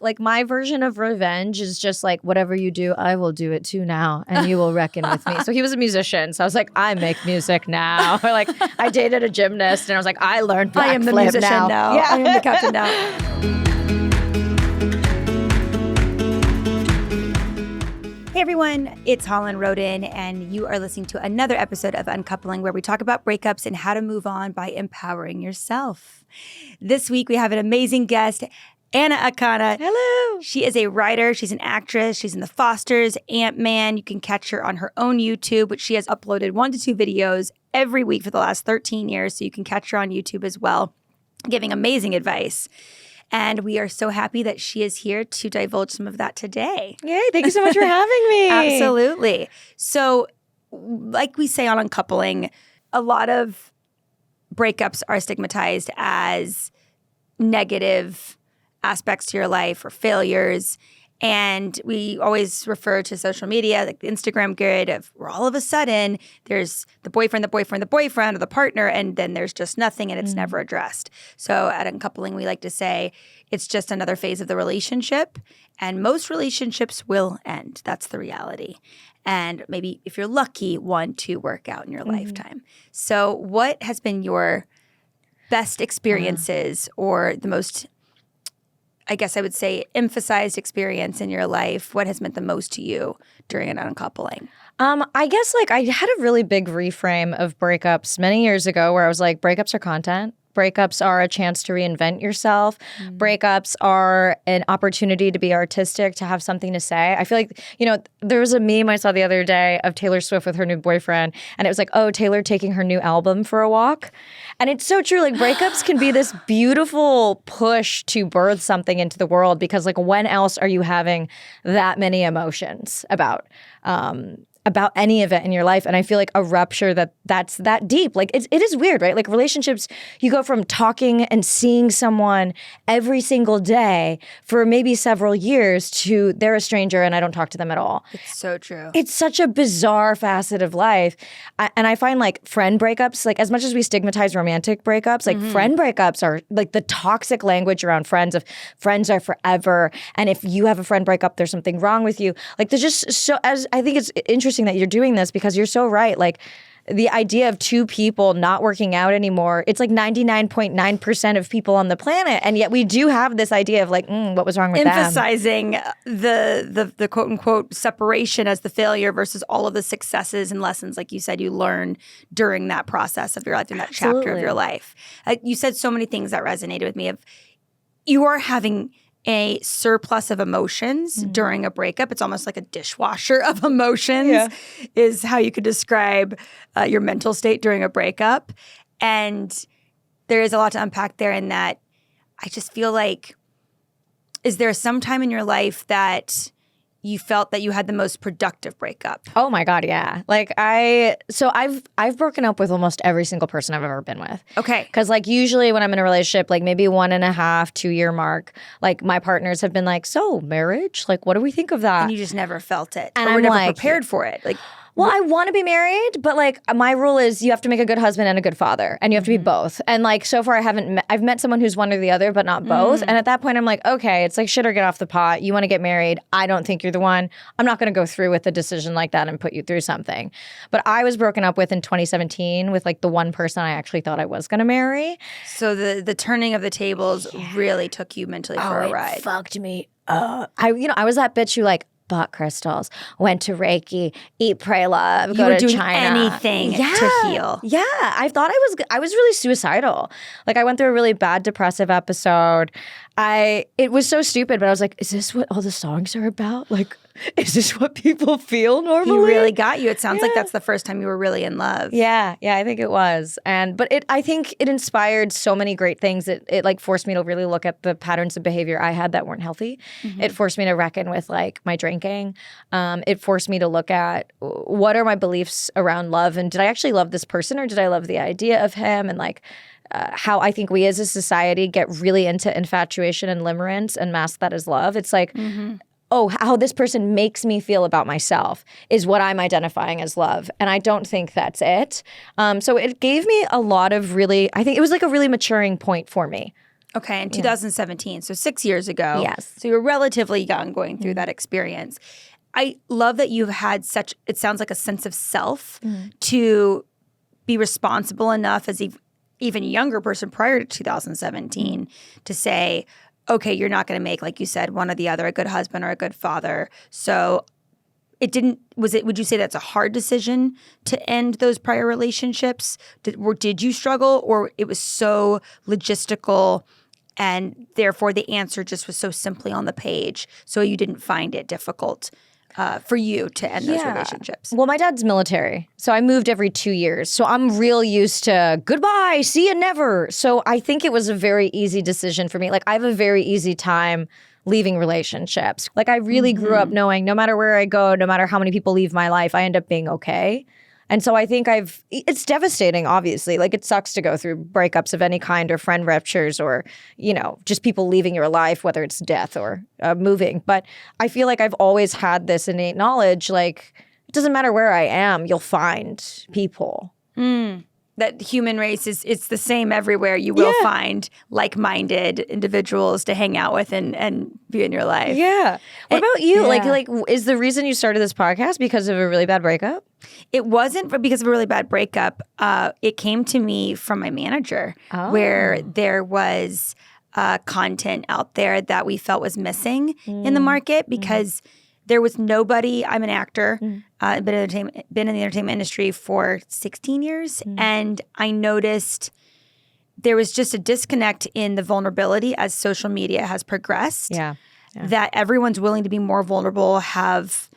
Like my version of revenge is just like, whatever you do, I will do it too now, and you will reckon with me. So he was a musician. So I was like, I make music now. Or like I dated a gymnast and I was like, I learned backflip now. I am the musician now. Yeah. I am the captain now. Hey everyone, it's Holland Roden, and you are listening to another episode of UnCoupling, where we talk about breakups and how to move on by empowering yourself. This week we have an amazing guest, Anna Akana. Hello. She is a writer. She's an actress. She's in The Fosters, Ant-Man. You can catch her on her own YouTube, which she has uploaded 1 to 2 videos every week for the last 13 years. So you can catch her on YouTube as well, giving amazing advice. And we are so happy that she is here to divulge some of that today. Yay, thank you so much for having me. Absolutely. So like we say on UnCoupling, a lot of breakups are stigmatized as negative aspects to your life or failures. And we always refer to social media, like the Instagram grid of where all of a sudden there's the boyfriend, or the partner, and then there's just nothing and it's never addressed. So at UnCoupling, we like to say it's just another phase of the relationship, and most relationships will end. That's the reality. And maybe if you're lucky, 1 to work out in your lifetime. So what has been your best experiences or the most, I guess I would say, emphasized experience in your life? What has meant the most to you during an uncoupling? I guess like I had a really big reframe of breakups many years ago where I was like, breakups are content. Breakups are a chance to reinvent yourself. Breakups are an opportunity to be artistic, to have something to say. I feel like, there was a meme I saw the other day of Taylor Swift with her new boyfriend, and it was like, oh, Taylor taking her new album for a walk. And it's so true. Like breakups can be this beautiful push to birth something into the world, because like when else are you having that many emotions about any event in your life? And I feel like a rupture that's that deep. Like it is weird, right? Like relationships, you go from talking and seeing someone every single day for maybe several years to they're a stranger and I don't talk to them at all. It's so true. It's such a bizarre facet of life. And I find like friend breakups, like as much as we stigmatize romantic breakups, like friend breakups are like the toxic language around friends of friends are forever. And if you have a friend breakup, there's something wrong with you. Like there's just so, as I think it's interesting that you're doing this, because you're so right. Like the idea of 2 people not working out anymore, it's like 99.9% of people on the planet. And yet we do have this idea of like, what was wrong with emphasizing the quote unquote separation as the failure versus all of the successes and lessons, like you said, you learned during that process of your life, in that chapter of your life. You said so many things that resonated with me. Of you are having a surplus of emotions during a breakup. It's almost like a dishwasher of emotions is how you could describe your mental state during a breakup. And there is a lot to unpack there in that. I just feel like, is there some time in your life that you felt that you had the most productive breakup? Oh my God, yeah. Like I've broken up with almost every single person I've ever been with. Okay. Because like usually when I'm in a relationship, like maybe 1.5, 2 year mark, like my partners have been like, so marriage, like what do we think of that? And you just never felt it. And or I'm were never like, prepared for it. Like, well, I want to be married, but like my rule is you have to make a good husband and a good father, and you have to be both. And like so far I've met someone who's one or the other, but not both. And at that point I'm like, okay, it's like shit or get off the pot. You want to get married. I don't think you're the one. I'm not going to go through with a decision like that and put you through something. But I was broken up with in 2017 with like the one person I actually thought I was going to marry. So the turning of the tables really took you mentally for a ride. Fucked me. I was that bitch who like bought crystals, went to Reiki, eat, pray, love, go to China. Anything to heal. Yeah, I thought I was really suicidal. Like I went through a really bad depressive episode. It was so stupid, but I was like, is this what all the songs are about? Like, is this what people feel normally? He really got you. It sounds like that's the first time you were really in love. Yeah, I think it was. But I think it inspired so many great things. It like forced me to really look at the patterns of behavior I had that weren't healthy. It forced me to reckon with like my drinking. It forced me to look at what are my beliefs around love, and did I actually love this person, or did I love the idea of him? And like how I think we as a society get really into infatuation and limerence and mask that as love. It's like, oh, how this person makes me feel about myself is what I'm identifying as love. And I don't think that's it. So it gave me a lot of really, I think it was like a really maturing point for me. Okay, in 2017, so 6 years ago. Yes. So you were relatively young going through that experience. I love that you've had such, it sounds like a sense of self to be responsible enough as even younger person prior to 2017 to say, okay, you're not going to make, like you said, one or the other, a good husband or a good father. So would you say that's a hard decision to end those prior relationships? Did you struggle, or it was so logistical and therefore the answer just was so simply on the page, so you didn't find it difficult for you to end those relationships? Well, my dad's military, so I moved every 2 years. So I'm real used to goodbye, see you never. So I think it was a very easy decision for me. Like, I have a very easy time leaving relationships. Like, I really grew up knowing no matter where I go, no matter how many people leave my life, I end up being okay. And so I think it's devastating, obviously. Like, it sucks to go through breakups of any kind, or friend ruptures, or, just people leaving your life, whether it's death or moving. But I feel like I've always had this innate knowledge, like, it doesn't matter where I am, you'll find people. That human race it's the same everywhere. You will find like-minded individuals to hang out with and be in your life. Yeah. What about you? Like, is the reason you started this podcast because of a really bad breakup? It wasn't because of a really bad breakup. It came to me from my manager, where there was content out there that we felt was missing in the market because there was nobody. I'm an actor. I've been in the entertainment industry for 16 years. And I noticed there was just a disconnect in the vulnerability as social media has progressed. Yeah. That everyone's willing to be more vulnerable, have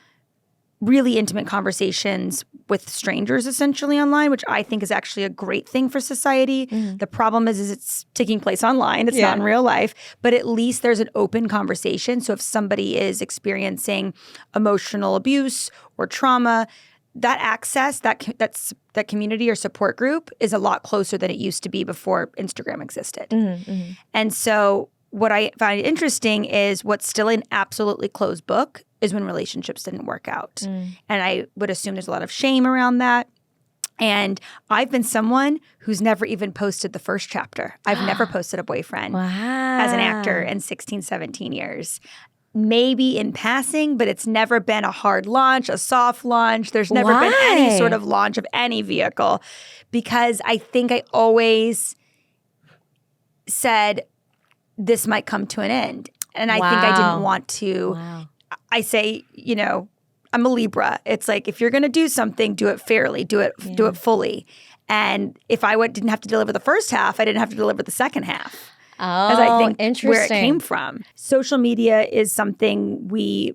really intimate conversations with strangers essentially online, which I think is actually a great thing for society. The problem is it's taking place online. It's not in real life, but at least there's an open conversation. So if somebody is experiencing emotional abuse or trauma, that access, that community or support group is a lot closer than it used to be before Instagram existed. And so what I find interesting is what's still an absolutely closed book is when relationships didn't work out. And I would assume there's a lot of shame around that. And I've been someone who's never even posted the first chapter. I've never posted a boyfriend as an actor in 16, 17 years. Maybe in passing, but it's never been a hard launch, a soft launch. There's never been any sort of launch of any vehicle, because I think I always said this might come to an end. And I think I didn't want to. I say, I'm a Libra. It's like, if you're going to do something, do it fairly, do it fully. And if I didn't have to deliver the first half, I didn't have to deliver the second half. As I think where it came from. Social media is something we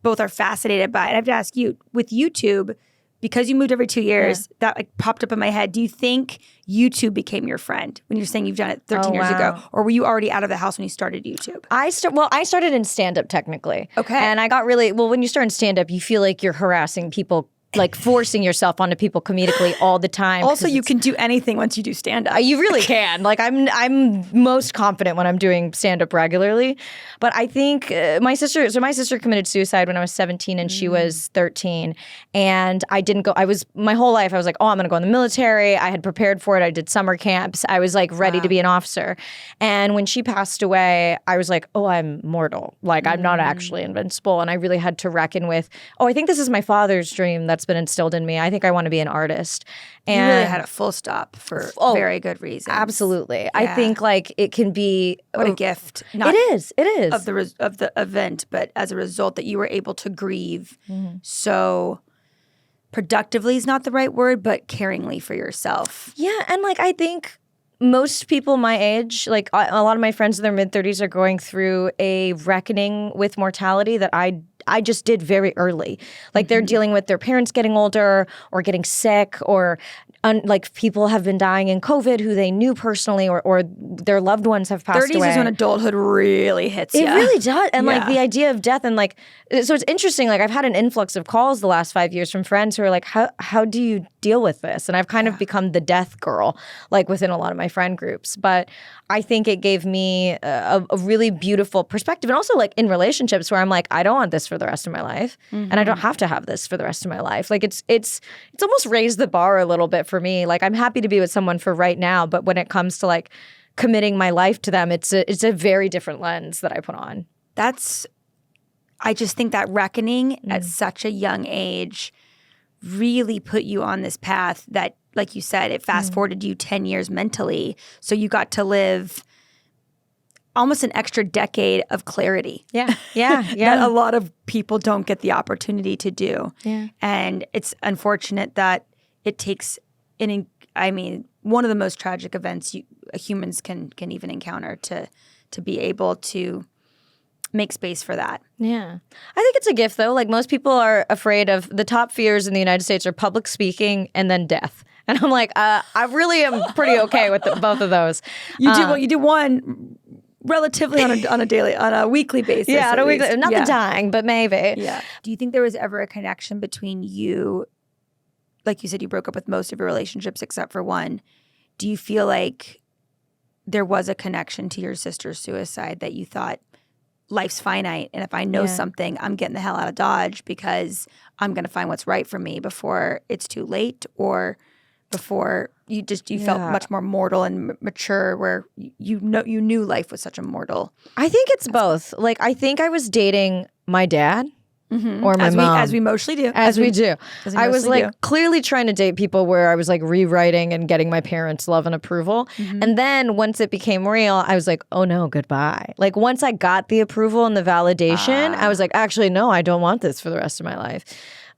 both are fascinated by. And I have to ask you, with YouTube, because you moved every 2 years, that popped up in my head. Do you think YouTube became your friend when you're saying you've done it 13 years ago? Or were you already out of the house when you started YouTube? I started in stand-up technically. Okay. And I got when you start in stand-up, you feel like you're harassing people, like forcing yourself onto people comedically all the time. Also, you can do anything once you do stand-up. You really can. Like, I'm most confident when I'm doing stand-up regularly. But I think my sister committed suicide when I was 17 and she was 13. And I didn't go. My whole life, I was like, I'm going to go in the military. I had prepared for it. I did summer camps. I was like ready to be an officer. And when she passed away, I was like, I'm mortal. Like, I'm not actually invincible. And I really had to reckon with, I think this is my father's dream that's been instilled in me. I think I want to be an artist. And you really had a full stop for very good reasons. Absolutely. Yeah. I think like it can be what a gift. It is of the event, but as a result that you were able to grieve so productively is not the right word, but caringly for yourself. Yeah, and like I think most people my age, like a lot of my friends in their mid-30s are going through a reckoning with mortality that I just did very early. Like they're dealing with their parents getting older or getting sick, or like people have been dying in COVID who they knew personally, or their loved ones have passed away. 30s is when adulthood really hits you. It really does. And like the idea of death and like, so it's interesting. Like I've had an influx of calls the last 5 years from friends who are like, how do you deal with this? And I've kind of become the death girl, like within a lot of my friend groups. But I think it gave me a really beautiful perspective. And also like in relationships where I'm like, I don't want this for the rest of my life. And I don't have to have this for the rest of my life. Like it's almost raised the bar a little bit for me. Like I'm happy to be with someone for right now. But when it comes to like committing my life to them. It's a very different lens that I put on. I just think that reckoning at such a young age really put you on this path that, like you said, it fast forwarded you 10 years mentally. So you got to live almost an extra decade of clarity. Yeah. That a lot of people don't get the opportunity to do. Yeah. And it's unfortunate that it takes one of the most tragic events humans can even encounter to be able to make space for that. Yeah. I think it's a gift, though. Like, most people are afraid of the top fears in the United States are public speaking and then death. And I'm like, I really am pretty okay with both of those. You do one relatively on a weekly basis. Yeah, on a weekly, not the dying, but maybe. Yeah. Do you think there was ever a connection between you? Like you said, you broke up with most of your relationships except for one. Do you feel like there was a connection to your sister's suicide that you thought, life's finite, and if I know something, I'm getting the hell out of Dodge because I'm going to find what's right for me before it's too late, or before you felt much more mortal and mature, where you knew life was such a mortal? I think it's both. Like, I think I was dating my dad. Or my mom. As we mostly do. As we do. I was like clearly trying to date people where I was like rewriting and getting my parents' love and approval. And then once it became real, I was like, oh no, goodbye. Like, once I got the approval and the validation, I was like, actually, no, I don't want this for the rest of my life.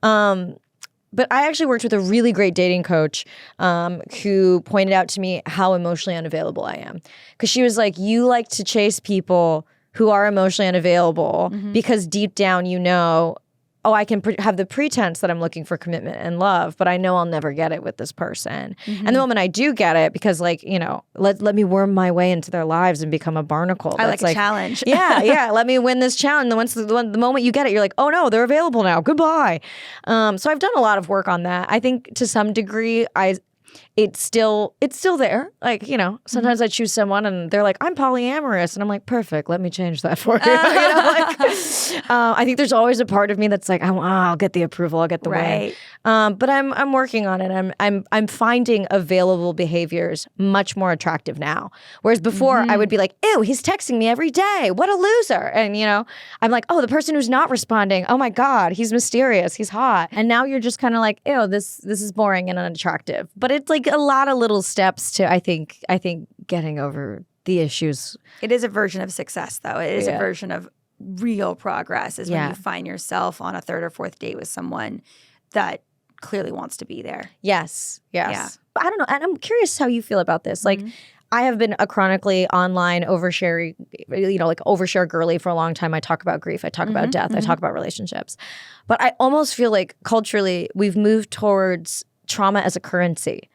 But I actually worked with a really great dating coach who pointed out to me how emotionally unavailable I am. Because she was like, you like to chase people who are emotionally unavailable because deep down you know, I can have the pretense that I'm looking for commitment and love, but I know I'll never get it with this person. And the moment I do get it, because like, let me worm my way into their lives and become a barnacle. I like a challenge. yeah, let me win this challenge. And the moment you get it, you're like, oh no, they're available now. Goodbye. So I've done a lot of work on that. I think to some degree, it's still there. Like, sometimes I choose someone and they're like, I'm polyamorous. And I'm like, perfect. Let me change that for you. I think there's always a part of me that's like, I'll get the approval. I'll get the win. But I'm working on it. I'm finding available behaviors much more attractive now. Whereas before I would be like, ew, he's texting me every day. What a loser. And, I'm like, oh, the person who's not responding. Oh my God, he's mysterious. He's hot. And now you're just kind of like, ew, this is boring and unattractive. But it's like a lot of little steps to, I think getting over the issues. It is a version of success, though. It is a version of real progress, is when you find yourself on a third or fourth date with someone that clearly wants to be there. Yes. Yeah. I don't know. And I'm curious how you feel about this. Like, I have been a chronically online overshare girly for a long time. I talk about grief. I talk about death. I talk about relationships. But I almost feel like culturally we've moved towards trauma as a currency.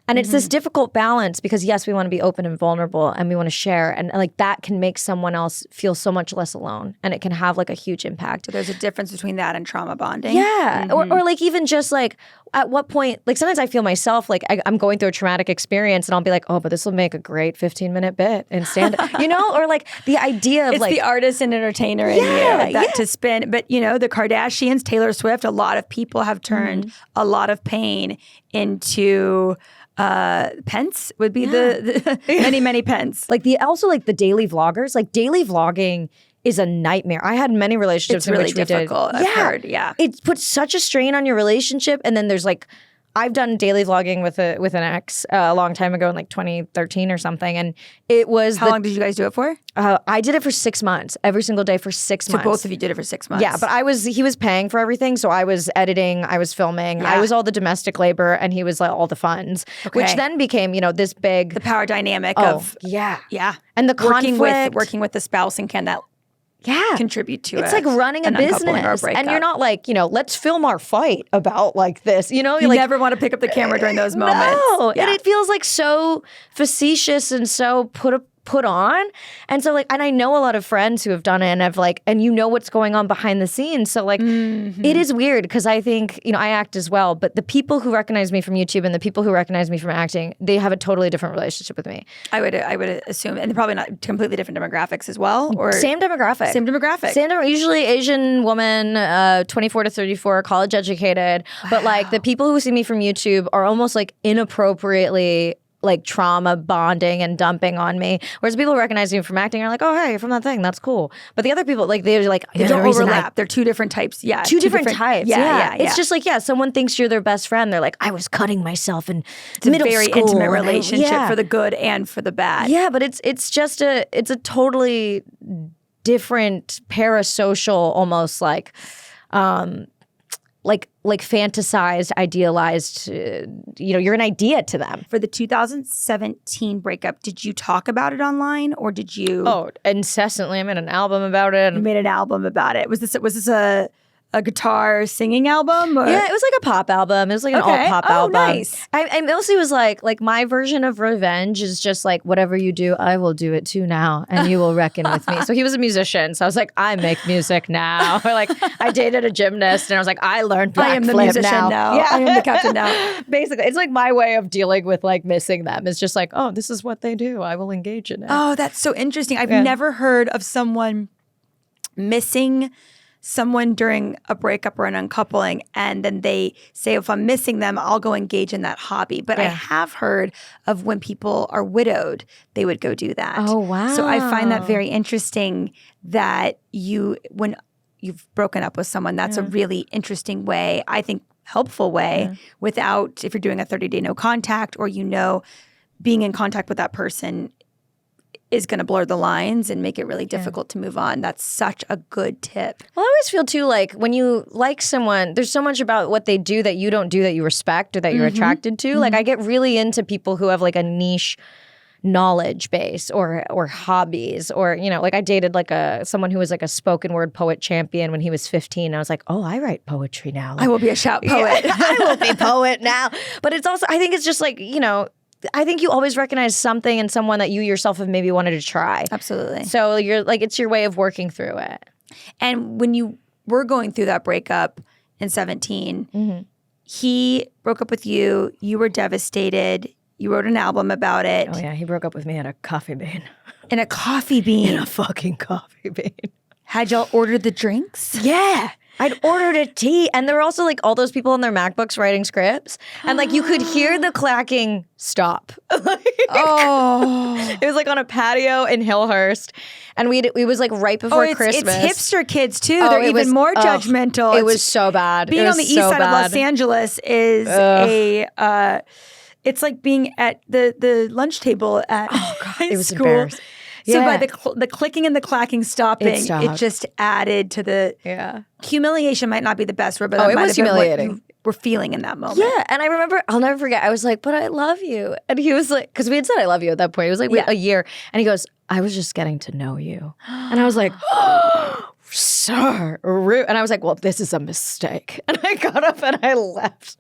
And it's this difficult balance because, yes, we want to be open and vulnerable and we want to share. And like that can make someone else feel so much less alone, and it can have like a huge impact. So there's a difference between that and trauma bonding. Yeah. Or like even just like at what point, like sometimes I feel myself like I'm going through a traumatic experience and I'll be like, oh, but this will make a great 15-minute bit and stand, or like the idea of it's like. It's the artist and entertainer in you to spin. But, the Kardashians, Taylor Swift, a lot of people have turned a lot of pain into pence would be the many pence. Like the daily vloggers, like daily vlogging is a nightmare. I had many relationships in which we did. It's really difficult, I've heard, It puts such a strain on your relationship. And then there's like, I've done daily vlogging with an ex a long time ago in like 2013 or something. And it was How long did you guys do it for? I did it for 6 months, every single day for 6 months. So both of you did it for 6 months? Yeah, but he was paying for everything. So I was editing, I was filming, I was all the domestic labor, and he was like all the funds, which then became, this big. The power dynamic of. Yeah. Yeah. And the conflict. Working with the spouse, and can that contribute to it's like running a business, and you're not like, let's film our fight about like this, you like, never want to pick up the camera during those moments. No, and it feels like so facetious and so put on. And so like, and I know a lot of friends who have done it and have like, and what's going on behind the scenes. So like, it is weird because I think, I act as well, but the people who recognize me from YouTube and the people who recognize me from acting, they have a totally different relationship with me. I would assume, and probably not completely different demographics as well, or same demographic. Usually Asian woman, 24 to 34, college educated, but like the people who see me from YouTube are almost like inappropriately like trauma bonding and dumping on me. Whereas people recognize you from acting are like, oh, hey, you're from that thing. That's cool. But the other people, like, they're like, They don't overlap. They're two different types. Yeah. Two different types. Yeah. It's just like, someone thinks you're their best friend. They're like, I was cutting myself in middle very school. Intimate relationship for the good and for the bad. Yeah, but it's just a totally different parasocial, almost like fantasized, idealized, you're an idea to them. For the 2017 breakup, did you talk about it online or did you? Oh, incessantly. I made an album about it. You made an album about it. Was this a guitar singing album? Or? Yeah, it was like a pop album. It was like an alt pop album. Nice. I mostly was like my version of revenge is just like, whatever you do, I will do it too now, and you will reckon with me. So he was a musician. So I was like, I make music now. Or like I dated a gymnast and I was like, I learned black I am the flip musician now. Yeah. I am the captain now. Basically, it's like my way of dealing with like missing them. It's just like, oh, this is what they do. I will engage in it. Oh, that's so interesting. I've never heard of someone missing someone during a breakup or an uncoupling, and then they say, if I'm missing them, I'll go engage in that hobby. But I have heard of when people are widowed, they would go do that. Oh, wow. So I find that very interesting that when you've broken up with someone, that's a really interesting way, I think helpful way, without, if you're doing a 30-day no contact or being in contact with that person is going to blur the lines and make it really difficult to move on. That's such a good tip. Well, I always feel too like when you like someone, there's so much about what they do that you don't do that you respect or that you're attracted to. Like I get really into people who have like a niche knowledge base or hobbies or, like I dated like someone who was like a spoken word poet champion when he was 15. I was like, oh, I write poetry now. Like, I will be a shout poet. I will be poet now. But it's also, I think it's just like, I think you always recognize something in someone that you yourself have maybe wanted to try. Absolutely. So you're like, it's your way of working through it. And when you were going through that breakup in 17, he broke up with you. You were devastated. You wrote an album about it. Oh, yeah. He broke up with me at a coffee bean. In a coffee bean? In a fucking coffee bean. Had y'all ordered the drinks? Yeah. I'd ordered a tea, and there were also like all those people on their MacBooks writing scripts, and like you could hear the clacking stop. It was like on a patio in Hillhurst, and it was like right before Christmas. It's hipster kids too. They're even more judgmental. It was so bad. Being on the east side of Los Angeles is it's like being at the lunch table at high school. Embarrassing. So by the clicking and the clacking stopping, it just added to the humiliation. Might not be the best word, but it was humiliating. What you were feeling in that moment. Yeah, and I remember, I'll never forget. I was like, "But I love you," and he was like, because we had said "I love you" at that point. It was like a year, and he goes, "I was just getting to know you," and I was like, "Sir," and I was like, "Well, this is a mistake," and I got up and I left.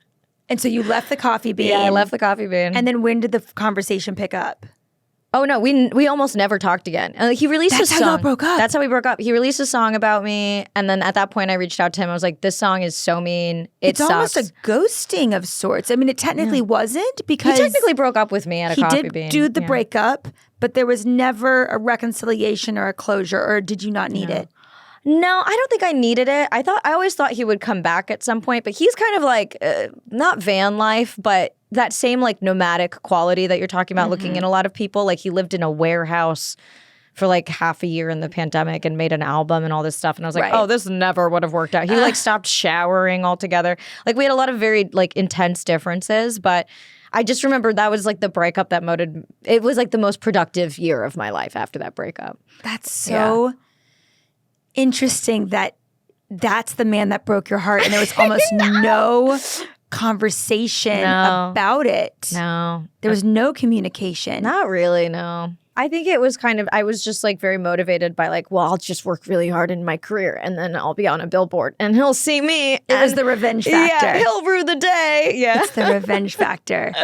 And so you left the coffee bean. Yeah, I left the coffee bean. And then when did the conversation pick up? Oh no, we almost never talked again. And he released a song. That's how y'all broke up. That's how we broke up. He released a song about me, and then at that point, I reached out to him. I was like, "This song is so mean. It's almost a ghosting of sorts." I mean, it technically wasn't because he technically broke up with me at a coffee bean. He did do the breakup, but there was never a reconciliation or a closure. Or did you not need it? No, I don't think I needed it. I always thought he would come back at some point, but he's kind of like not van life, but that same like nomadic quality that you're talking about, looking in a lot of people. Like he lived in a warehouse for like half a year in the pandemic and made an album and all this stuff. And I was like, oh, this never would have worked out. He like stopped showering altogether. Like we had a lot of very like intense differences, but I just remember that was like the breakup that it was like the most productive year of my life after that breakup. That's so interesting that's the man that broke your heart and there was almost no conversation about it. No. There was no communication. Not really, no. I think it was I was just like very motivated by like, well, I'll just work really hard in my career and then I'll be on a billboard and he'll see me. It was the revenge factor. Yeah, he'll rue the day. Yeah. It's the revenge factor.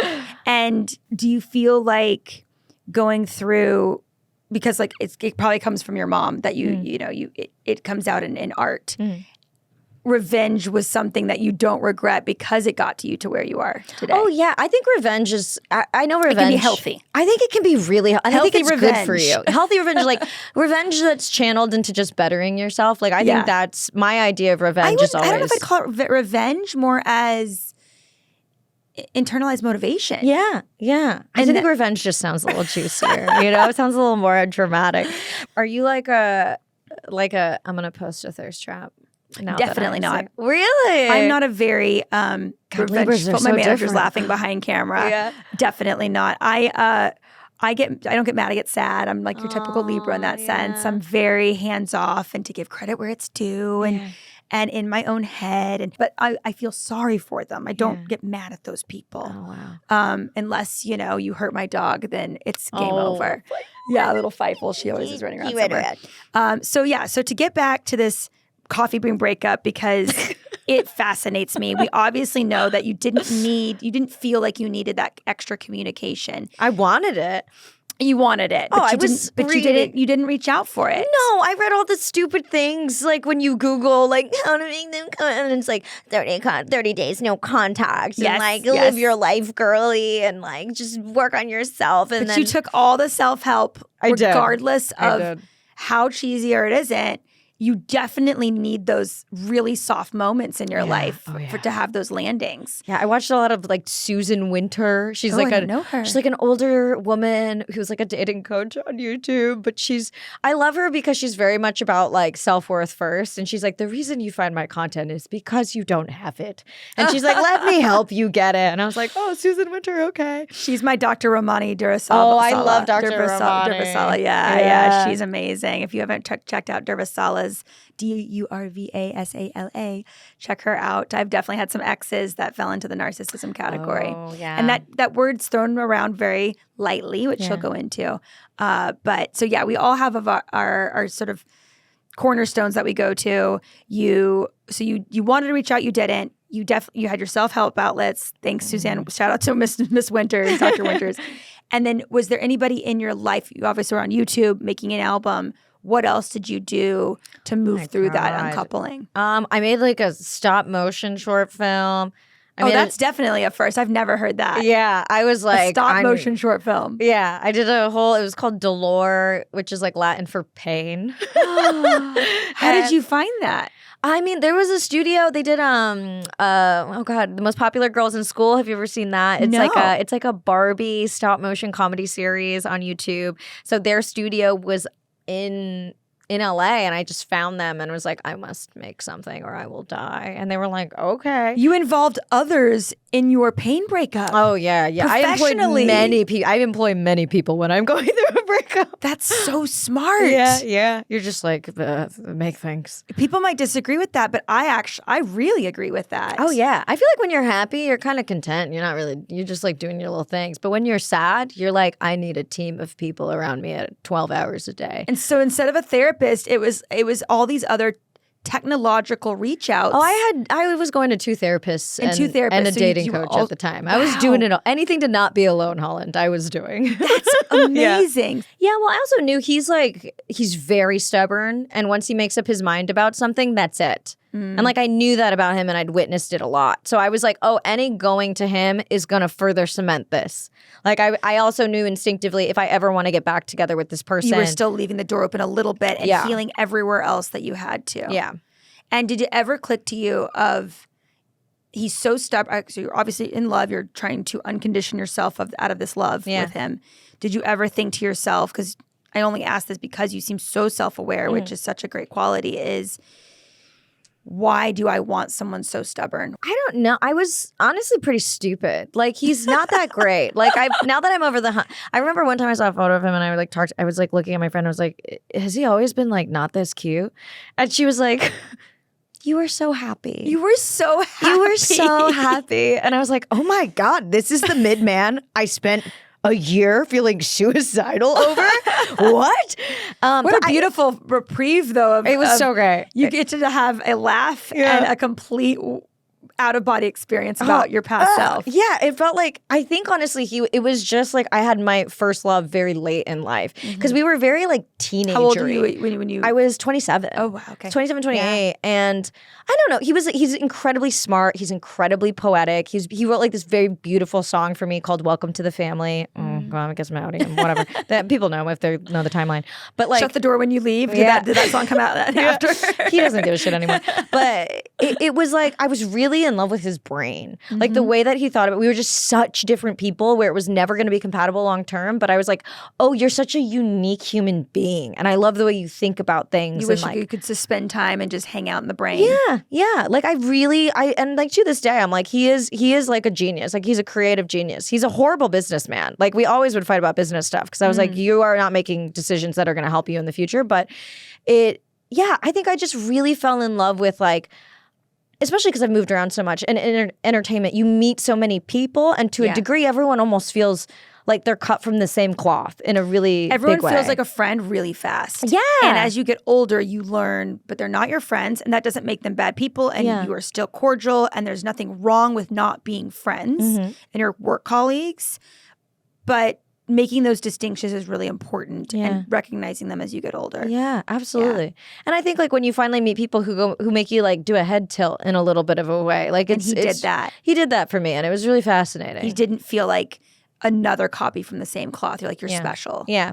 And do you feel like going through, because like it probably comes from your mom that it comes out in art. Revenge was something that you don't regret because it got to you to where you are today. Oh yeah, I think revenge is. I know revenge. It can be healthy. I think it can be really. I think it's revenge. good for you. Healthy revenge, like revenge that's channeled into just bettering yourself. Like I think that's my idea of revenge. I don't know if I'd call it revenge more as internalized motivation. Yeah. I think revenge just sounds a little juicier. It sounds a little more dramatic. Are you like a I'm gonna post a thirst trap? Definitely not. Really? I'm not a very revengeful. My manager's laughing behind camera. Yeah. Definitely not. I don't get mad. I get sad. I'm like your typical Libra in that sense. I'm very hands off and to give credit where it's due and in my own head. But I feel sorry for them. I don't get mad at those people. Oh, wow. Unless, you hurt my dog, then it's game over. Yeah, little Feifel. She always is running around somewhere. So to get back to this coffee bean breakup, because it fascinates me. We obviously know that you didn't feel like you needed that extra communication. I wanted it. You wanted it. But you didn't reach out for it. No, I read all the stupid things like when you Google like how to make them and it's like 30 days no contact and live your life girly and like just work on yourself. And then you took all the self-help regardless of did. How cheesy or it isn't. You definitely need those really soft moments in your life to have those landings. Yeah, I watched a lot of like Susan Winter. She's I don't know her. She's like an older woman who's like a dating coach on YouTube. But I love her because she's very much about like self-worth first. And she's like, the reason you find my content is because you don't have it. And she's like, let me help you get it. And I was like, oh, Susan Winter, okay. She's my Dr. Romani Durasala. Oh, I love Dr. Romani. Durvasala, yeah. She's amazing. If you haven't checked out Durvasala's Durvasala, check her out. I've definitely had some exes that fell into the narcissism category. Oh, yeah. And that word's thrown around very lightly, which she'll go into. We all have our sort of cornerstones that we go to. You wanted to reach out, you didn't. You had your self-help outlets. Thanks, Suzanne. Shout out to Miss Winters, Dr. Winters. And then was there anybody in your life, you obviously were on YouTube making an album. What else did you do to move through that uncoupling? I made like a stop motion short film. That's definitely a first. I've never heard that. Yeah, I was like a stop motion short film. Yeah, I did it was called Dolor, which is like Latin for pain. How did you find that? I mean, there was a studio. They did The Most Popular Girls in School. Have you ever seen that? It's like a Barbie stop motion comedy series on YouTube. So their studio was in LA, and I just found them and was like, I must make something or I will die. And they were like, okay. You involved others in your pain breakup. Oh, yeah. I employ many people when I'm going through a breakup. That's so smart. Yeah. You're just like, make things. People might disagree with that, but I really agree with that. Oh, yeah. I feel like when you're happy, you're kind of content. You're just like doing your little things. But when you're sad, you're like, I need a team of people around me at 12 hours a day. And so instead of a therapist, it was all these other technological reach outs. Oh, I was going to two therapists and a dating coach at the time. Wow. I was doing it all. Anything to not be alone, Holland, I was doing. That's amazing. Yeah, well, I also knew he's very stubborn, and once he makes up his mind about something, that's it. And like I knew that about him and I'd witnessed it a lot. So I was like, oh, any going to him is going to further cement this. Like I also knew instinctively if I ever want to get back together with this person. You were still leaving the door open a little bit and healing everywhere else that you had to. Yeah. And did it ever click to you of he's so stubborn? So you're obviously in love. You're trying to uncondition yourself out of this love with him. Did you ever think to yourself, because I only ask this because you seem so self-aware, which is such a great quality, is why do I want someone so stubborn? I don't know. I was honestly pretty stupid. Like he's not that great. Like now that I'm over the hump, I remember one time I saw a photo of him and I was like looking at my friend. I was like, has he always been like not this cute? And she was like, you were so happy. You were so happy. You were so happy. And I was like, oh my God, this is the mid-man I spent a year feeling suicidal over? What? What a beautiful reprieve, though. It was so great. You get to have a laugh and a complete out-of-body experience about your past self. Yeah, it felt like, I think honestly, it was just like I had my first love very late in life because we were very like teenager. How old were you when you? I was 27. Oh, wow, okay. 27, 28. Yeah. And I don't know, he's incredibly smart. He's incredibly poetic. He wrote like this very beautiful song for me called Welcome to the Family. go out and get some Audi and whatever. That people know if they know the timeline. But like, shut the door when you leave. Did that song come out after? He doesn't give a shit anymore. But it was like I was really in love with his brain, like the way that he thought about it. We were just such different people where it was never going to be compatible long term. But I was like, oh, you're such a unique human being, and I love the way you think about things. You wish you could suspend time and just hang out in the brain. Yeah. Like and like to this day, I'm like, he is like a genius. Like he's a creative genius. He's a horrible businessman. Like we always would fight about business stuff because I was like, you are not making decisions that are going to help you in the future. But I think I just really fell in love with like, especially because I've moved around so much. And in entertainment, you meet so many people, and to a degree, everyone almost feels like they're cut from the same cloth in a really Everyone big way. feels like a friend really fast. Yeah. And as you get older, you learn, but they're not your friends, and that doesn't make them bad people, and you are still cordial, and there's nothing wrong with not being friends and your work colleagues. But making those distinctions is really important and recognizing them as you get older. Yeah, absolutely. Yeah. And I think like when you finally meet people who make you like do a head tilt in a little bit of a way. Like he did that. He did that for me, and it was really fascinating. He didn't feel like another copy from the same cloth. You're like, you're special. Yeah.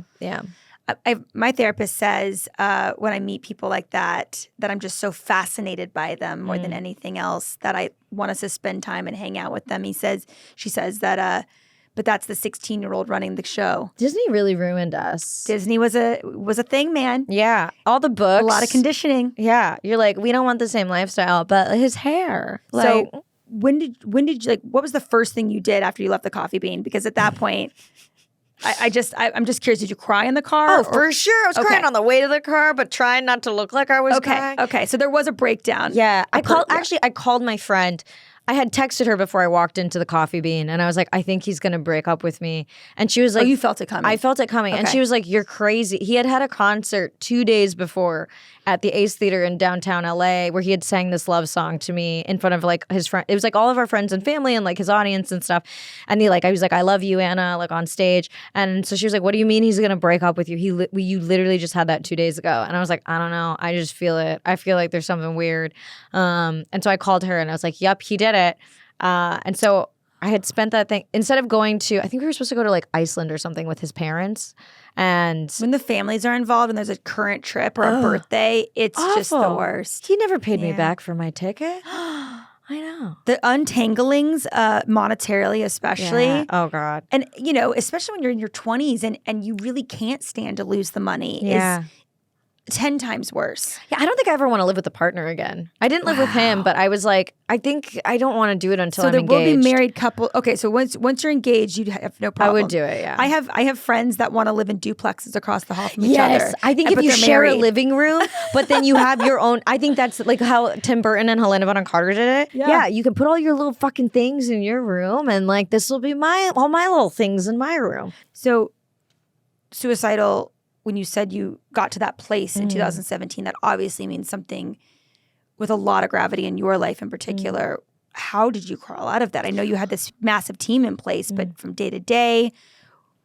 My therapist says when I meet people like that I'm just so fascinated by them more than anything else that I want to spend time and hang out with them. She says that, but that's the 16-year-old running the show. Disney really ruined us. Disney was a thing, man. Yeah, all the books, a lot of conditioning. Yeah, you're like, we don't want the same lifestyle, but his hair, like. So, when did you like? What was the first thing you did after you left the Coffee Bean? Because at that point, I'm just curious. Did you cry in the car? Oh, for sure. I was crying on the way to the car, but trying not to look like I was crying. Okay. So there was a breakdown. Yeah, I called my friend. I had texted her before I walked into the Coffee Bean, and I was like, I think he's going to break up with me. And she was like, oh, you felt it coming. I felt it coming. Okay. And she was like, you're crazy. He had a concert 2 days before at the Ace Theater in downtown LA where he had sang this love song to me in front of like his friend. It was like all of our friends and family and like his audience and stuff. And I was like, I love you, Anna, like on stage. And so she was like, what do you mean he's going to break up with you? You literally just had that 2 days ago. And I was like, I don't know. I just feel it. I feel like there's something weird. And so I called her and I was like, yep, he did it. And so I had spent that thing instead of going to, I think we were supposed to go to like Iceland or something with his parents. And when the families are involved and there's a current trip or a birthday, it's awful. Just the worst. He never paid me back for my ticket. I know. The untanglings, monetarily especially. Yeah. Oh, God. And, especially when you're in your 20s and you really can't stand to lose the money is 10 times worse. Yeah, I don't think I ever want to live with a partner again. I didn't live with him, but I was like, I think I don't want to do it until I'm engaged. So there will be married couple. Okay, so once you're engaged, you'd have no problem. I would do it, yeah. I have friends that want to live in duplexes across the hall from each other. Yes, I think if you share a living room, but then you have your own, I think that's like how Tim Burton and Helena Bonham Carter did it. Yeah, you can put all your little fucking things in your room, and like this will be all my little things in my room. So suicidal. When you said you got to that place in 2017, that obviously means something with a lot of gravity in your life in particular. How did you crawl out of that? I know you had this massive team in place, but from day to day,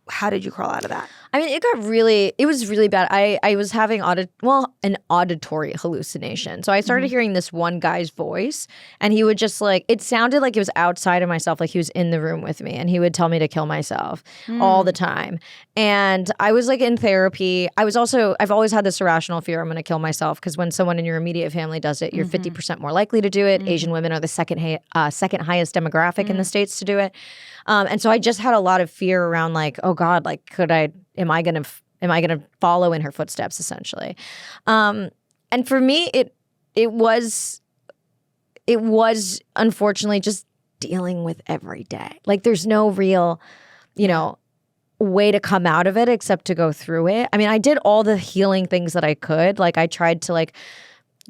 how did you crawl out of that? I mean, it was really bad. I was having an auditory hallucination. So I started hearing this one guy's voice, and he would just like, it sounded like it was outside of myself, like he was in the room with me, and he would tell me to kill myself all the time. And I was like in therapy. I've always had this irrational fear I'm going to kill myself because when someone in your immediate family does it, you're 50% more likely to do it. Asian women are the second highest demographic in the States to do it. And so I just had a lot of fear around like, oh God, like am I gonna follow in her footsteps essentially? And for me, it was unfortunately just dealing with every day. Like there's no real, way to come out of it except to go through it. I mean, I did all the healing things that I could. Like I tried to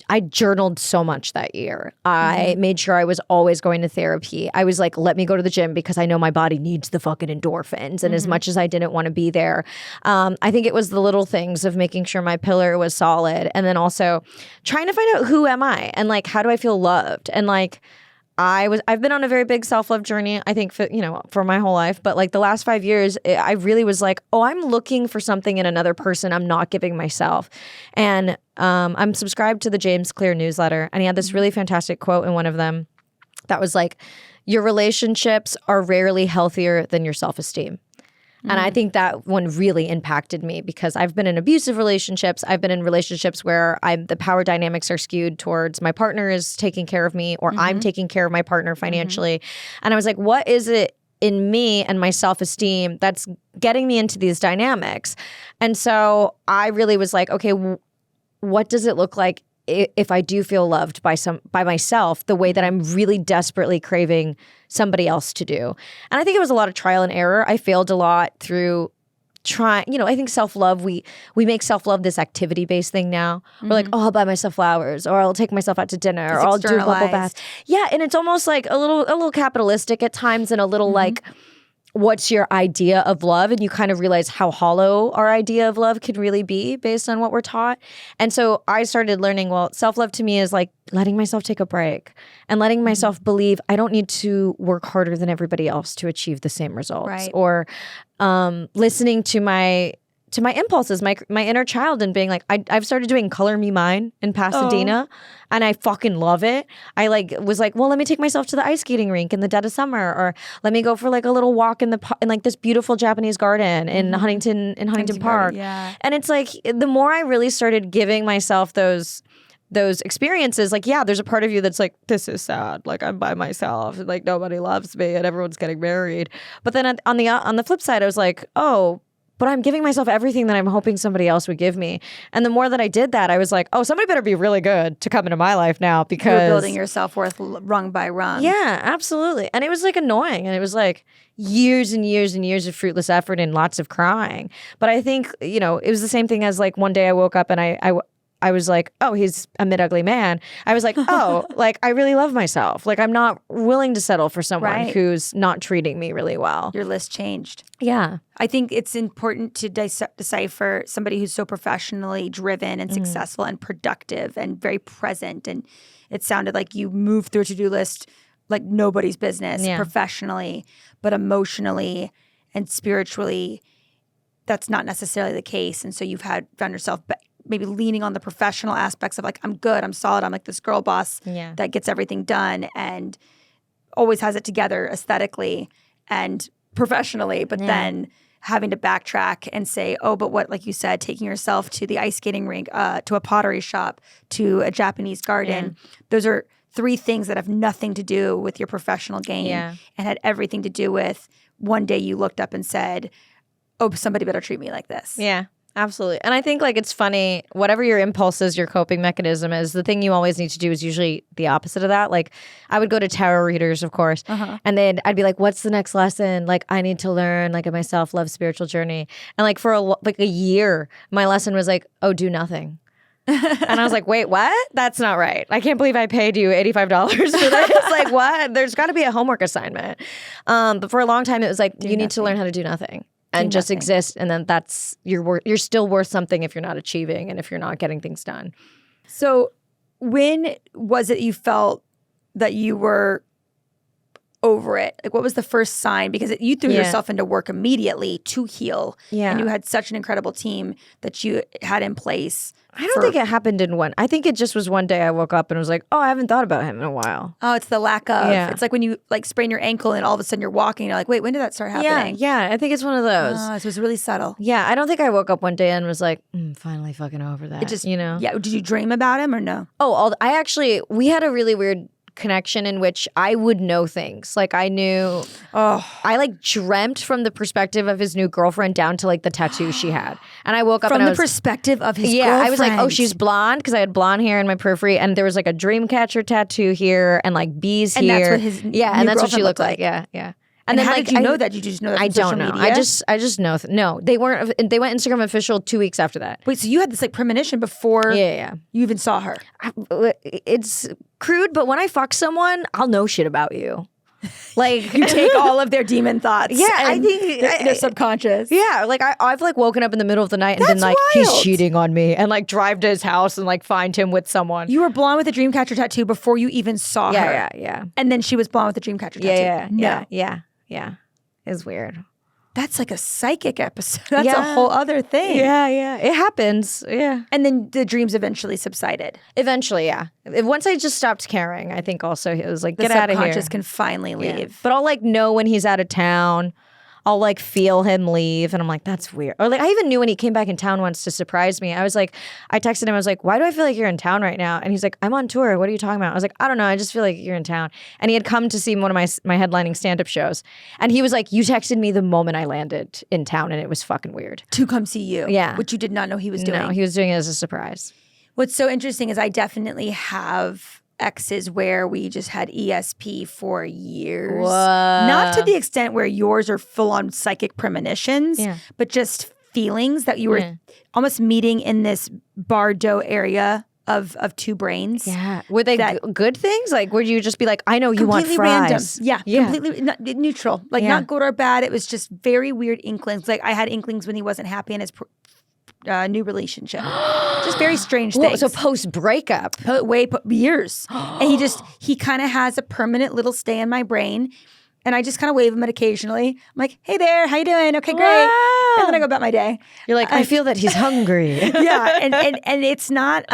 I journaled so much that year. I made sure I was always going to therapy. I was like, let me go to the gym because I know my body needs the fucking endorphins. And as much as I didn't want to be there, I think it was the little things of making sure my pillar was solid. And then also trying to find out who am I and like, how do I feel loved? And like, I've been on a very big self-love journey, I think, for my whole life. But like the last 5 years, I really was like, oh, I'm looking for something in another person I'm not giving myself. And I'm subscribed to the James Clear newsletter. And he had this really fantastic quote in one of them that was like, your relationships are rarely healthier than your self-esteem. And I think that one really impacted me because I've been in abusive relationships. I've been in relationships where the power dynamics are skewed towards my partner is taking care of me or I'm taking care of my partner financially. And I was like, what is it in me and my self-esteem that's getting me into these dynamics? And so I really was like, okay, what does it look like if I do feel loved by myself the way that I'm really desperately craving somebody else to do? And I think it was a lot of trial and error. I failed a lot through trying, I think self-love, we make self-love this activity-based thing now. We're like, oh, I'll buy myself flowers, or I'll take myself out to dinner, or I'll do a bubble bath. Yeah, and it's almost like a little capitalistic at times and a little like, what's your idea of love? And you kind of realize how hollow our idea of love can really be based on what we're taught. And so I started learning, well, self-love to me is like letting myself take a break and letting myself believe I don't need to work harder than everybody else to achieve the same results. Right. Or listening to my impulses, my inner child, and being like, I've started doing Color Me Mine in Pasadena, and I fucking love it. I was like, well, let me take myself to the ice skating rink in the dead of summer, or let me go for like a little walk in like this beautiful Japanese garden in Huntington Park. Yeah. And it's like the more I really started giving myself those experiences, like, yeah, there's a part of you that's like, this is sad. Like, I'm by myself, and like nobody loves me, and everyone's getting married. But then on the flip side, I was like, oh, but I'm giving myself everything that I'm hoping somebody else would give me. And the more that I did that, I was like, oh, somebody better be really good to come into my life now, because you're building your self-worth rung by rung. Yeah, absolutely. And it was like annoying. And it was like years and years and years of fruitless effort and lots of crying. But I think, it was the same thing as like one day I woke up and I was like, oh, he's a mid-ugly man. I was like, oh, like I really love myself. Like I'm not willing to settle for someone who's not treating me really well. Your list changed. Yeah. I think it's important to decipher somebody who's so professionally driven and successful and productive and very present. And it sounded like you moved through a to-do list like nobody's business professionally, but emotionally and spiritually, that's not necessarily the case. And so you've found yourself maybe leaning on the professional aspects of like, I'm good, I'm solid, I'm like this girl boss that gets everything done and always has it together aesthetically and professionally, but then having to backtrack and say, oh, but what, like you said, taking yourself to the ice skating rink, to a pottery shop, to a Japanese garden. Those are 3 things that have nothing to do with your professional game and had everything to do with one day you looked up and said, oh, somebody better treat me like this. Yeah. Absolutely. And I think like it's funny, whatever your impulse is, your coping mechanism is, the thing you always need to do is usually the opposite of that. Like I would go to tarot readers, of course, and then I'd be like, what's the next lesson? Like I need to learn like my self-love spiritual journey. And like for a year, my lesson was like, oh, do nothing. And I was like, wait, what? That's not right. I can't believe I paid you $85 for this. Like what? There's got to be a homework assignment. But for a long time, it was like, you need to learn how to do nothing. And just exist, and then that's you're still worth something if you're not achieving and if you're not getting things done. So when was it you felt that you were over it? Like what was the first sign? Because you threw yourself into work immediately to heal. Yeah. And you had such an incredible team that you had in place. I don't think it happened in one. I think it just was one day I woke up and was like, oh, I haven't thought about him in a while. Oh, it's the lack of. Yeah. It's like when you like sprain your ankle and all of a sudden you're walking and you're like, wait, when did that start happening? Yeah. I think it's one of those. So it was really subtle. Yeah. I don't think I woke up one day and was like, finally fucking over that. It just, Yeah. Did you dream about him or no? Oh, we had a really weird connection in which I would know things. Like I knew, I like dreamt from the perspective of his new girlfriend down to like the tattoo she had. And I woke up from and the perspective of his girlfriend. I was like, oh, she's blonde because I had blonde hair in my periphery and there was like a dream catcher tattoo here and like bees and here. And that's what his and that's what she looked like. Yeah. And then how did you know that? Did you just know that from social media? I just know. No, they weren't. They went Instagram official 2 weeks after that. Wait, so you had this like premonition before you even saw her? It's crude, but when I fuck someone, I'll know shit about you. Like you take all of their demon thoughts. Yeah, I think they're subconscious. Yeah, like I've like woken up in the middle of the night and been like, he's cheating on me, and like drive to his house and like find him with someone. You were blonde with a dreamcatcher tattoo before you even saw her. Yeah. And then she was blonde with a dreamcatcher tattoo. Yeah. It's weird. That's like a psychic episode. That's a whole other thing. Yeah. It happens. Yeah. And then the dreams eventually subsided. Eventually, yeah. Once I just stopped caring, I think also it was like, get out of here. The subconscious can finally leave. Yeah. But I'll like know when he's out of town. I'll like feel him leave and I'm like, that's weird. Or like I even knew when he came back in town once to surprise me. I was like, I texted him, I was like, why do I feel like you're in town right now? And he's like, I'm on tour. What are you talking about? I was like, I don't know. I just feel like you're in town. And he had come to see one of my headlining stand-up shows. And he was like, you texted me the moment I landed in town and it was fucking weird. To come see you. Yeah. Which you did not know he was doing. No, he was doing it as a surprise. What's so interesting is I definitely have exes where we just had ESP for years. Whoa. Not to the extent where yours are full on psychic premonitions, but just feelings that you were almost meeting in this Bardo area of two brains. Yeah. Were they good things? Like, would you just be like, I know you want fries? Random. Yeah. Completely neutral. Like, not good or bad. It was just very weird inklings. Like, I had inklings when he wasn't happy in his new relationship. Just very strange things. So post-breakup. Years. And he kind of has a permanent little stay in my brain. And I just kind of wave him at occasionally. I'm like, hey there, how you doing? Okay, great. Wow. And then I go about my day. You're like, I feel that he's hungry. Yeah. And it's not,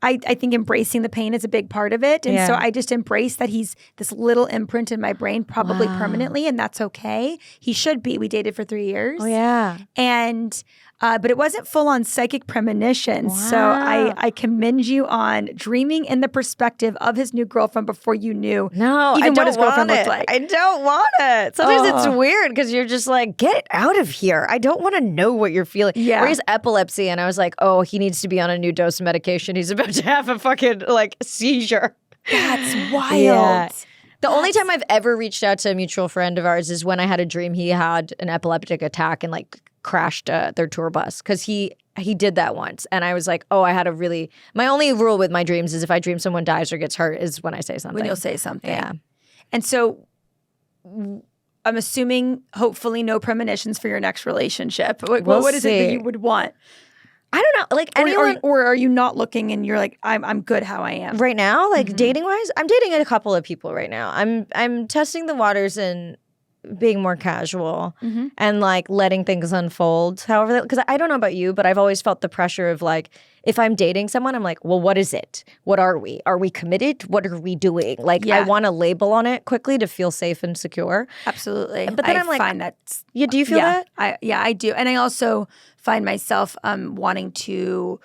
I think embracing the pain is a big part of it. And so I just embrace that he's this little imprint in my brain, probably permanently, and that's okay. He should be. We dated for 3 years. Oh, yeah. And but it wasn't full on psychic premonitions. Wow. So I commend you on dreaming in the perspective of his new girlfriend before you knew even what his girlfriend looked like. I don't want it. Sometimes it's weird because you're just like, get out of here. I don't want to know what you're feeling. Yeah. Or he has epilepsy and I was like, oh, he needs to be on a new dose of medication. He's about to have a fucking like seizure. That's wild. Yeah. The only time I've ever reached out to a mutual friend of ours is when I had a dream he had an epileptic attack and like crashed their tour bus because he did that once. And I was like, oh, my only rule with my dreams is if I dream someone dies or gets hurt is when I say something. When you'll say something. Yeah. And so I'm assuming hopefully no premonitions for your next relationship. What is it that you would want? I don't know. Like anyone, or are you not looking and you're like, I'm good how I am right now? Like dating wise, I'm dating a couple of people right now. I'm testing the waters and being more casual and like letting things unfold. However, because I don't know about you, but I've always felt the pressure of like, if I'm dating someone, I'm like, well, what is it? What are we? Are we committed? What are we doing? Like, I want a label on it quickly to feel safe and secure. Absolutely. But then I'm like, find that. Yeah, do you feel that? I do. And I also find myself wanting to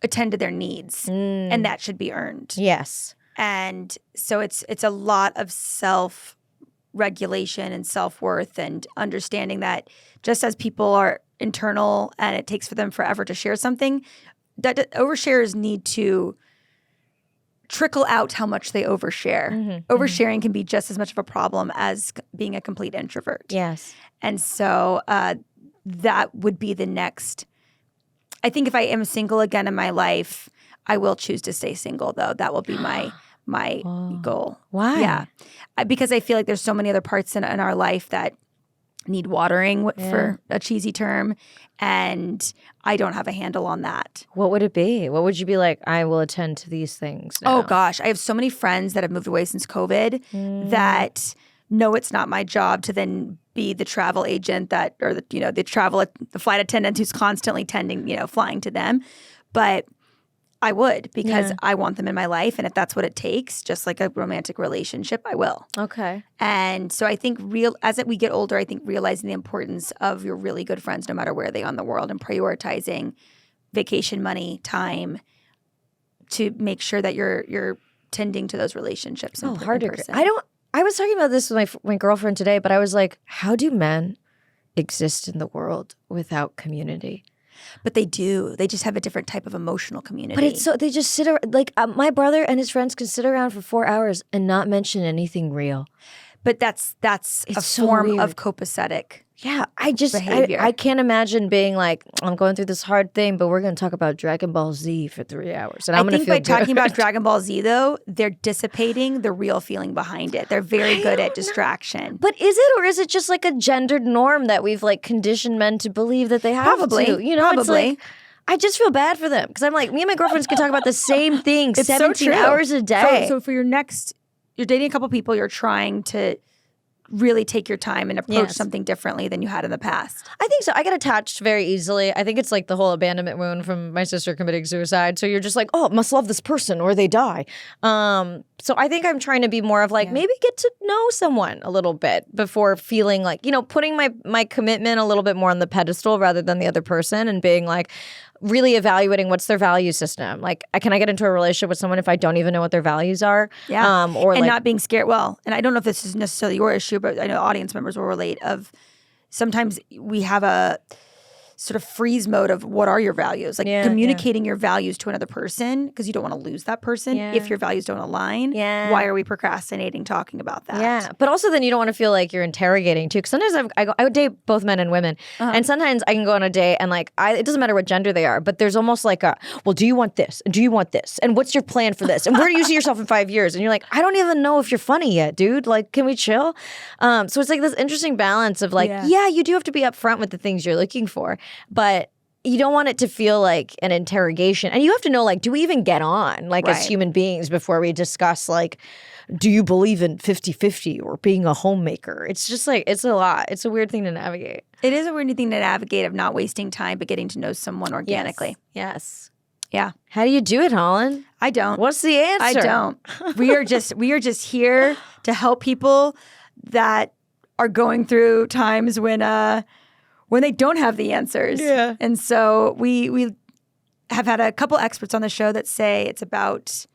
attend to their needs, and that should be earned. Yes. And so it's a lot of self-regulation and self-worth and understanding that just as people are internal and it takes for them forever to share something, that oversharers need to trickle out how much they overshare. Oversharing can be just as much of a problem as being a complete introvert. Yes. And so that would be the next. I think if I am single again in my life, I will choose to stay single, though. That will be my goal. Why? Yeah. Because I feel like there's so many other parts in our life that need watering, for a cheesy term, and I don't have a handle on that. What would it be? What would you be like, I will attend to these things now? Oh, gosh. I have so many friends that have moved away since COVID that know it's not my job to then be the travel agent or the flight attendant who's constantly flying to them. But I would, because I want them in my life. And if that's what it takes, just like a romantic relationship, I will. Okay. And so I think as we get older, I think realizing the importance of your really good friends, no matter where they are in the world, and prioritizing vacation money, time to make sure that you're tending to those relationships. Hard to agree. I was talking about this with my girlfriend today, but I was like, how do men exist in the world without community? But they do. They just have a different type of emotional community. But it's so they just sit around. Like my brother and his friends can sit around for 4 hours and not mention anything real. But that's a form of copacetic. Yeah, behavior. I can't imagine being like, I'm going through this hard thing, but we're going to talk about Dragon Ball Z for 3 hours, and I'm going to feel by talking about Dragon Ball Z, though, they're dissipating the real feeling behind it. They're very good at distraction. But is it, or is it just like a gendered norm that we've like conditioned men to believe that they have Probably. to? It's like, I just feel bad for them because I'm like, me and my girlfriends can talk about the same thing 17 hours a day. So for you're dating a couple people, you're trying to really take your time and approach Yes. something differently than you had in the past. I think so. I get attached very easily. I think it's like the whole abandonment wound from my sister committing suicide. So you're just like, oh, must love this person or they die. So I think I'm trying to be more of like, maybe get to know someone a little bit before feeling like, putting my commitment a little bit more on the pedestal rather than the other person, and being like, really evaluating what's their value system. Like, can I get into a relationship with someone if I don't even know what their values are? Yeah. Or and like, not being scared. Well, and I don't know if this is necessarily your issue, but I know audience members will relate of sometimes we have a sort of freeze mode of what are your values? Like communicating your values to another person because you don't want to lose that person if your values don't align. Yeah. Why are we procrastinating talking about that? Yeah, but also then you don't want to feel like you're interrogating too. Because sometimes I would date both men and women, and sometimes I can go on a date and like it doesn't matter what gender they are, but there's almost like well, do you want this? And do you want this? And what's your plan for this? And where do you see yourself in 5 years? And you're like, I don't even know if you're funny yet, dude. Like, can we chill? So it's like this interesting balance of like, yeah, you do have to be upfront with the things you're looking for, but you don't want it to feel like an interrogation. And you have to know, like, do we even get on, like, as human beings before we discuss, like, do you believe in 50-50 or being a homemaker? It's just like, it's a lot. It's a weird thing to navigate. It is a weird thing to navigate of not wasting time, but getting to know someone organically. Yes. Yeah. How do you do it, Holland? I don't. What's the answer? I don't. We are just here to help people that are going through times when they don't have the answers. Yeah. And so we have had a couple experts on the show that say it's about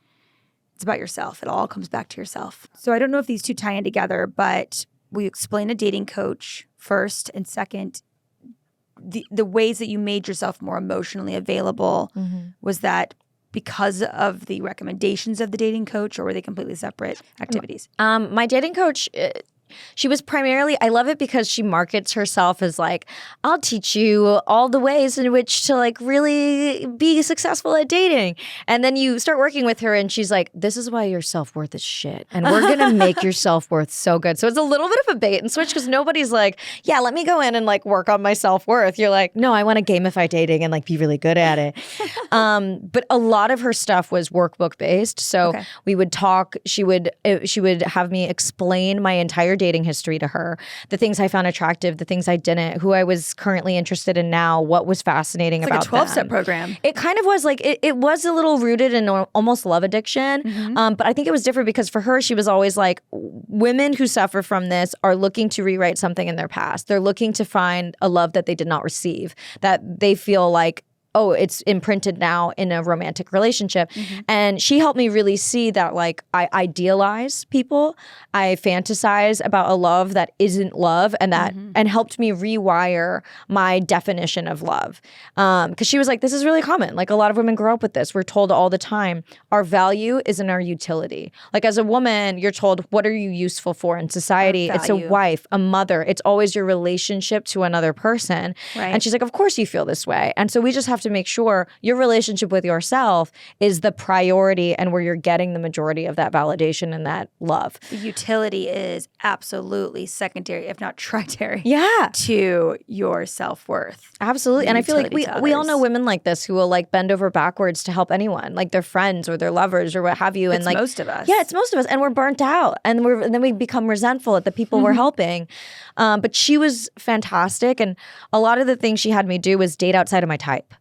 yourself. It all comes back to yourself. So I don't know if these two tie in together, but we explain a dating coach first, and second, the ways that you made yourself more emotionally available. Was that because of the recommendations of the dating coach, or were they completely separate activities? My dating coach, she was primarily, I love it because she markets herself as like, I'll teach you all the ways in which to like really be successful at dating. And then you start working with her and she's like, this is why your self-worth is shit. And we're going to make your self-worth so good. So it's a little bit of a bait and switch because nobody's like, yeah, let me go in and like work on my self-worth. You're like, no, I want to gamify dating and like be really good at it. But a lot of her stuff was workbook based. So we would talk, she would have me explain my entire dating history to her, the things I found attractive, the things I didn't, who I was currently interested in now, what was fascinating about them. Like a 12-step program. It kind of was like, it was a little rooted in almost love addiction. But I think it was different because for her, she was always like, women who suffer from this are looking to rewrite something in their past. They're looking to find a love that they did not receive, that they feel like, oh, it's imprinted now in a romantic relationship. And she helped me really see that like I idealize people. I fantasize about a love that isn't love, and that and helped me rewire my definition of love. Because she was like, this is really common. Like a lot of women grow up with this. We're told all the time, our value is in our utility. Like as a woman, you're told, what are you useful for in society? It's a wife, a mother. It's always your relationship to another person. And she's like, of course you feel this way. And so we just have to make sure your relationship with yourself is the priority and where you're getting the majority of that validation and that love. The utility is absolutely secondary, if not tritary, Yeah. to your self-worth. Absolutely. And I feel like utility to we all others. know women like this who will like bend over backwards to help anyone, like their friends or their lovers or what have you. And It's like most of us. Yeah, it's most of us. And we're burnt out and then we become resentful at the people we're helping. But she was fantastic. And a lot of the things she had me do was date outside of my type.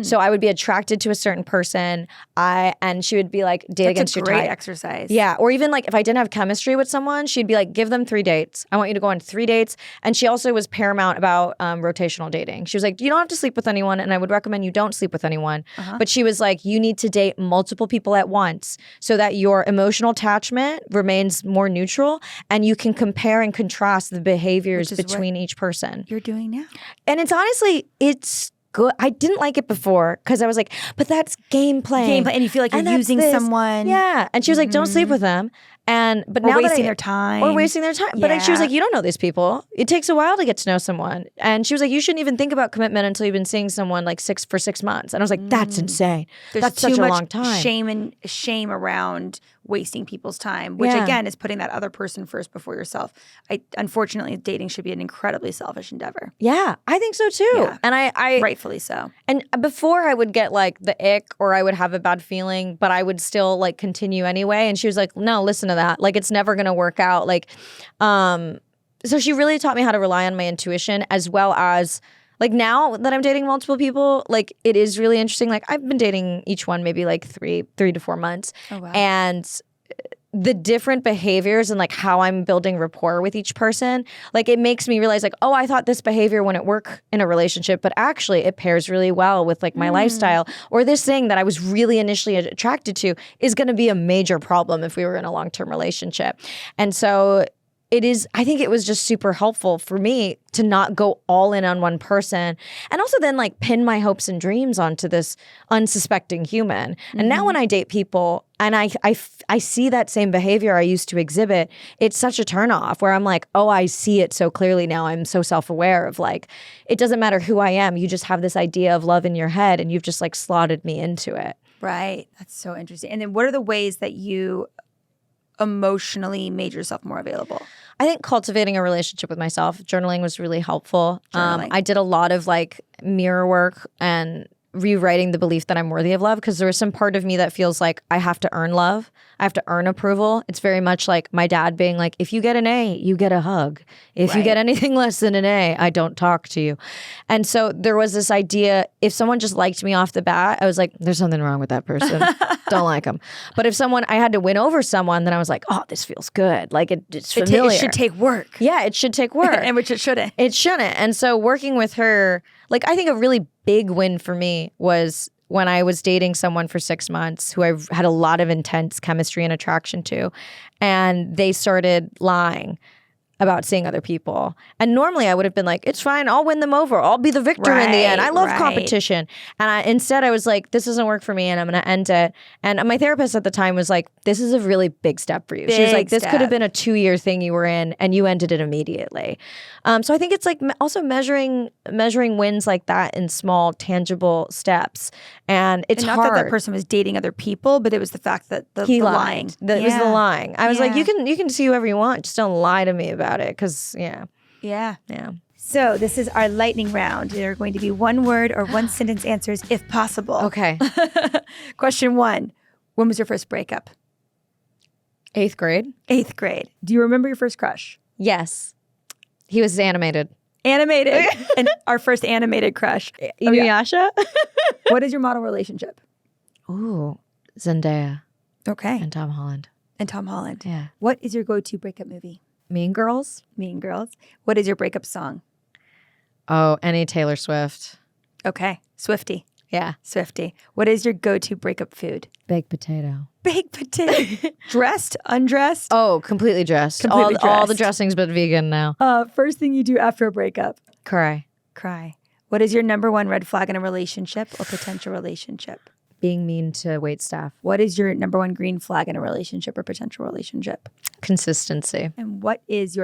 So I would be attracted to a certain person, and she would be like, date against your type. That's a great exercise. Yeah. Or even like if I didn't have chemistry with someone, she'd be like, give them 3 dates. I want you to go on 3 dates. And she also was paramount about rotational dating. She was like, you don't have to sleep with anyone, and I would recommend you don't sleep with anyone. But she was like, you need to date multiple people at once so that your emotional attachment remains more neutral and you can compare and contrast the behaviors between each person. You're doing now. And it's honestly, it's good. I didn't like it before because I was like, but that's gameplay. And you feel like you're that's using this. someone. Yeah. And she was like, don't sleep with them. But Or now wasting their time. Or wasting their time. But she was Yeah. like, you don't know these people. It takes a while to get to know someone. And she was like, you shouldn't even think about commitment until you've been seeing someone like 6 months. And I was like, that's insane. There's that's too such a much long time. shame around wasting people's time, which again is putting that other person first before yourself. Unfortunately, dating should be an incredibly selfish endeavor. Yeah, I think so too. Yeah. And I Rightfully so. And before I would get like the ick or I would have a bad feeling, but I would still like continue anyway. And she was like, no, listen to that. Like, it's never going to work out. Like, so she really taught me how to rely on my intuition, as well as like now that I'm dating multiple people, like it is really interesting. Like I've been dating each one maybe like three to 4 months. Oh, wow. And the different behaviors and like how I'm building rapport with each person, like it makes me realize like, oh, I thought this behavior wouldn't work in a relationship, but actually it pairs really well with like my lifestyle, or this thing that I was really initially attracted to is going to be a major problem if we were in a long-term relationship. And so I think it was just super helpful for me to not go all in on one person, and also then like pin my hopes and dreams onto this unsuspecting human. And now when I date people and I see that same behavior I used to exhibit, it's such a turnoff where I'm like, oh, I see it so clearly now. I'm so self-aware of like, it doesn't matter who I am. You just have this idea of love in your head and you've just like slotted me into it. Right. That's so interesting. And then what are the ways that you emotionally made yourself more available? I think cultivating a relationship with myself. Journaling was really helpful. Journaling. I did a lot of like mirror work and rewriting the belief that I'm worthy of love, because there was some part of me that feels like I have to earn love. I have to earn approval. It's very much like my dad being like, if you get an A, you get a hug. If you get anything less than an A, I don't talk to you. And so there was this idea, if someone just liked me off the bat, I was like, there's something wrong with that person. Don't like them. But if I had to win over someone, then I was like, oh, this feels good. Like it's familiar. It should take work. Yeah, it should take work. And which it shouldn't. It shouldn't. And so working with her, like I think a really big win for me was when I was dating someone for 6 months who I had a lot of intense chemistry and attraction to, and they started lying about seeing other people. And normally I would have been like, it's fine, I'll win them over. I'll be the victor in the end. I love competition. And instead I was like, this doesn't work for me and I'm going to end it. And my therapist at the time was like, this is a really big step for you. She was like, this could have been a 2-year thing you were in and you ended it immediately. So I think it's like also measuring wins like that in small, tangible steps. And it's not hard. that person was dating other people, but it was the fact that the lying. It was the lying. I was like, you can see whoever you want. Just don't lie to me about it. Because, Yeah. So this is our lightning round. There are going to be one word or one sentence answers if possible. Okay. Question 1. When was your first breakup? 8th grade. 8th grade. Do you remember your first crush? Yes. He was animated. Animated. And our first animated crush. Inuyasha? What is your model relationship? Ooh, Zendaya. Okay. And Tom Holland. Yeah. What is your go-to breakup movie? Mean Girls. What is your breakup song? Oh, any Taylor Swift. Okay. Swiftie. Yeah. Swiftie. What is your go-to breakup food? Baked potato. Baked potato. Dressed? Undressed? Oh, completely dressed. Completely all the dressed. dressings but vegan now. First thing you do after a breakup? Cry. What is your number one red flag in a relationship or potential relationship? Being mean to waitstaff. What is your number one green flag in a relationship or potential relationship? Consistency. And what is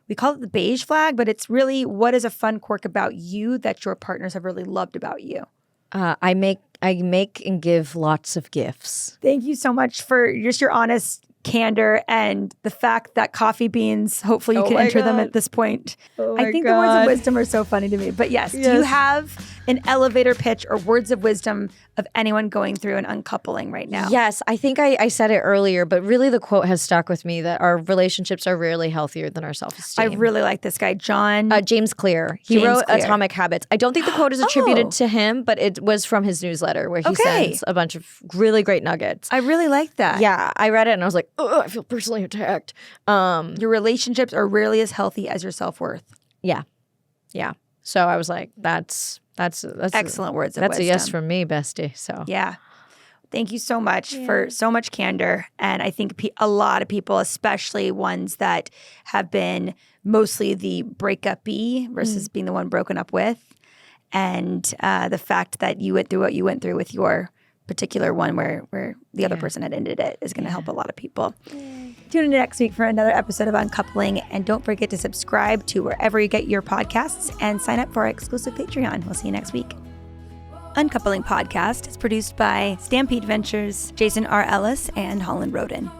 we call it the beige flag, but it's really, what is a fun quirk about you that your partners have really loved about you? I make and give lots of gifts. Thank you so much for just your honest candor and the fact that coffee beans, hopefully you can enter them at this point. I think the words of wisdom are so funny to me. But yes, do you have an elevator pitch or words of wisdom of anyone going through an uncoupling right now? Yes, I think I said it earlier, but really the quote has stuck with me that our relationships are rarely healthier than our self-esteem. I really like this guy, James Clear. He wrote Atomic Habits. I don't think the quote is attributed to him, but it was from his newsletter where he sends a bunch of really great nuggets. I really like that. Yeah, I read it and I was like, oh, I feel personally attacked. Your relationships are rarely as healthy as your self-worth. Yeah. So I was like, that's excellent words of wisdom. That's a yes from me, bestie. So yeah. Thank you so much for so much candor. And I think a lot of people, especially ones that have been mostly the breakup-y versus being the one broken up with, and the fact that you went through what you went through with your particular one where the other person had ended it is going to help a lot of people. Tune in next week for another episode of UnCoupling, and don't forget to subscribe to wherever you get your podcasts and sign up for our exclusive Patreon. We'll see you next week. UnCoupling Podcast is produced by Stampede Ventures, Jason R. Ellis, and Holland Roden.